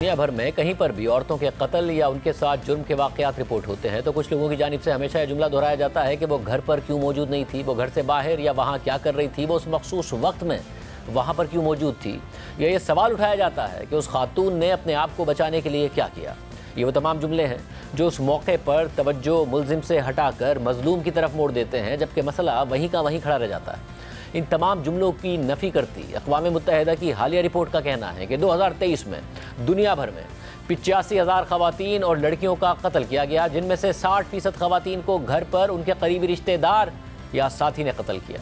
दुनिया भर में कहीं पर भी औरतों के कत्ल या उनके साथ जुर्म के वाक़यात रिपोर्ट होते हैं तो कुछ लोगों की जानिब से हमेशा यह जुमला दोहराया जाता है कि वो घर पर क्यों मौजूद नहीं थी, वो घर से बाहर या वहाँ क्या कर रही थी, वो उस मखसूस वक्त में वहाँ पर क्यों मौजूद थी। या ये सवाल उठाया जाता है कि उस खातून ने अपने आप को बचाने के लिए क्या किया। ये वो तमाम जुमले हैं जो उस मौके पर तवज्जो मुल्जिम से हटाकर मजलूम की तरफ मोड़ देते हैं, जबकि मसला वहीं का वहीं खड़ा रह जाता है। इन तमाम जुमलों की नफ़ी करती अक़वाम मुत्तहिदा की हालिया रिपोर्ट का कहना है कि 2023 में दुनिया भर में 85,000 ख़वातीन और लड़कियों का कत्ल किया गया, जिनमें से 60% ख़वातीन को घर पर उनके करीबी रिश्तेदार या साथी ने कत्ल किया।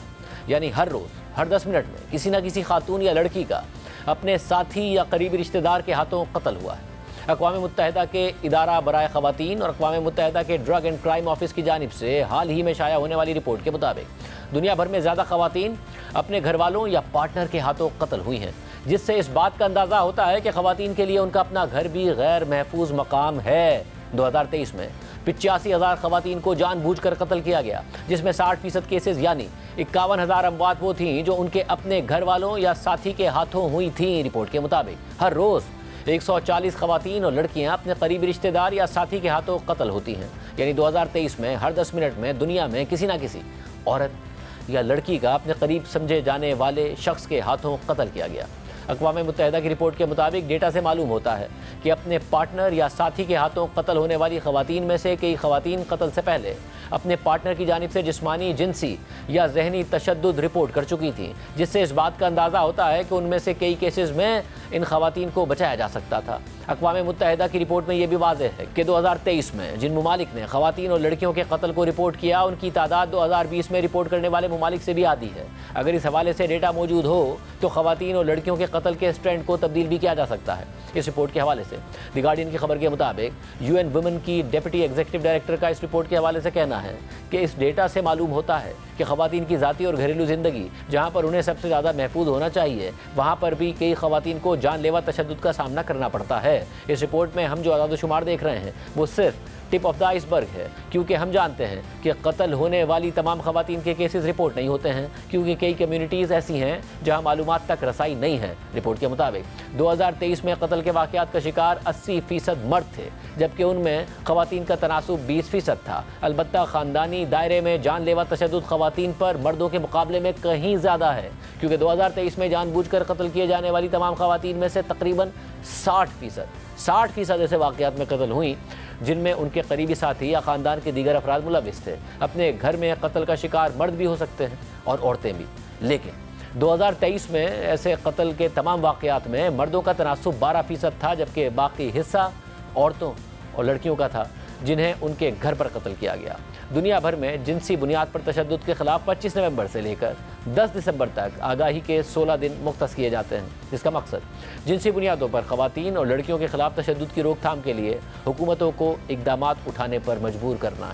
यानी हर रोज़ हर 10 मिनट में किसी न किसी खातून या लड़की का अपने साथी या करीबी रिश्तेदार के हाथों कत्ल हुआ है। अक़वाम मुत्तहिदा के इदारा बराए ख़वातीन और अक़वाम मुत्तहिदा के ड्रग एंड क्राइम ऑफिस की जानिब से हाल ही में शाया होने वाली रिपोर्ट के मुताबिक दुनिया भर में ज़्यादा ख़वातीन अपने घर वालों या पार्टनर के हाथों कत्ल हुई हैं, जिससे इस बात का अंदाज़ा होता है कि ख़वातीन के लिए उनका अपना घर भी गैर महफूज मकाम है। 2023 में 85,000 ख़वातीन को जानबूझकर कत्ल किया गया, जिसमें 60% केसेस यानी 51,000 अमवात वो थीं जो उनके अपने घर वालों या साथी के हाथों हुई थीं। रिपोर्ट के मुताबिक हर रोज़ 140 ख़वातीन और लड़कियां अपने करीबी रिश्तेदार या साथी के हाथों कत्ल होती हैं। यानी 2023 में हर 10 मिनट में दुनिया में किसी न किसी औरत या लड़की का अपने करीब समझे जाने वाले शख्स के हाथों कत्ल किया गया। अक़वाम मुत्तहिदा की रिपोर्ट के मुताबिक डेटा से मालूम होता है कि अपने पार्टनर या साथी के हाथों कत्ल होने वाली ख़वातीन में से कई ख़वातीन कत्ल से पहले अपने पार्टनर की जानिब से जिस्मानी, जिनसी या जहनी तशद्दुद रिपोर्ट कर चुकी थी, जिससे इस बात का अंदाज़ा होता है कि उनमें से कई केसेस में इन ख़वातीन को बचाया जा सकता था। अक़वाम मुत्तहिदा की रिपोर्ट में यह भी वाज़ेह है कि 2023 में जिन ममालिक ने ख़वातीन और लड़कियों के कत्ल को रिपोर्ट किया, उनकी तादाद 2020 में रिपोर्ट करने वाले ममालिक से भी आधी है। अगर इस हवाले से डेटा मौजूद हो तो ख़वातीन और लड़कियों के कत्ल के इस ट्रेंड को तब्दील भी किया जा सकता है। इस रिपोर्ट के हवाले से द गार्डियन की खबर के मुताबिक UN वुमेन की डेप्यूटी एग्जीक्यूटिव डायरेक्टर का इस रिपोर्ट के हवाले से कहना है कि इस डेटा से मालूम होता है कि ख़वातीन की ज़ाती और घरेलू ज़िंदगी जहाँ पर उन्हें सबसे ज़्यादा महफूज होना चाहिए, वहाँ पर भी कई ख़वातीन को जानलेवा तशद्दुद का सामना करना पड़ता है। इस रिपोर्ट में हम जो आदाद-ओ-शुमार देख रहे हैं वो सिर्फ टिप ऑफ द आइसबर्ग है, क्योंकि हम जानते हैं कि कत्ल होने वाली तमाम ख़वातीन के केसेस रिपोर्ट नहीं होते हैं, क्योंकि कई कम्युनिटीज़ ऐसी हैं जहां मालूमात तक रसाई नहीं है। रिपोर्ट के मुताबिक 2023 में कत्ल के वाक़यात का शिकार 80% मर्द थे, जबकि उनमें ख़वातीन का तनासुब 20% था। अलबत्ता ख़ानदानी दायरे में जानलेवा तशद्दुद ख़वातीन पर मर्दों के मुकाबले में कहीं ज़्यादा है, क्योंकि 2023 में जानबूझकर कत्ल किए जाने वाली तमाम ख़वातीन में से तकरीबन 60% ऐसे वाक़यात में कत्ल हुई जिनमें उनके करीबी साथी या ख़ानदान के दीगर अफराद मुलविस थे। अपने घर में कत्ल का शिकार मर्द भी हो सकते हैं और औरतें भी, लेकिन 2023 में ऐसे कत्ल के तमाम वाक़यात में मर्दों का तनासुब 12% था, जबकि बाकी हिस्सा औरतों और लड़कियों का था जिन्हें उनके घर पर कत्ल किया गया। दुनिया भर में जिनसी बुनियाद पर तशद्दुद के ख़िलाफ़ 25 नवंबर से लेकर 10 दिसंबर तक आगाही के 16 दिन मुख्तस किए जाते हैं, जिसका मकसद जिनसी बुनियादों पर ख़वातीन और लड़कियों के ख़िलाफ़ तशद्दुद की रोकथाम के लिए हुकूमतों को इक़दामात उठाने पर मजबूर करना है।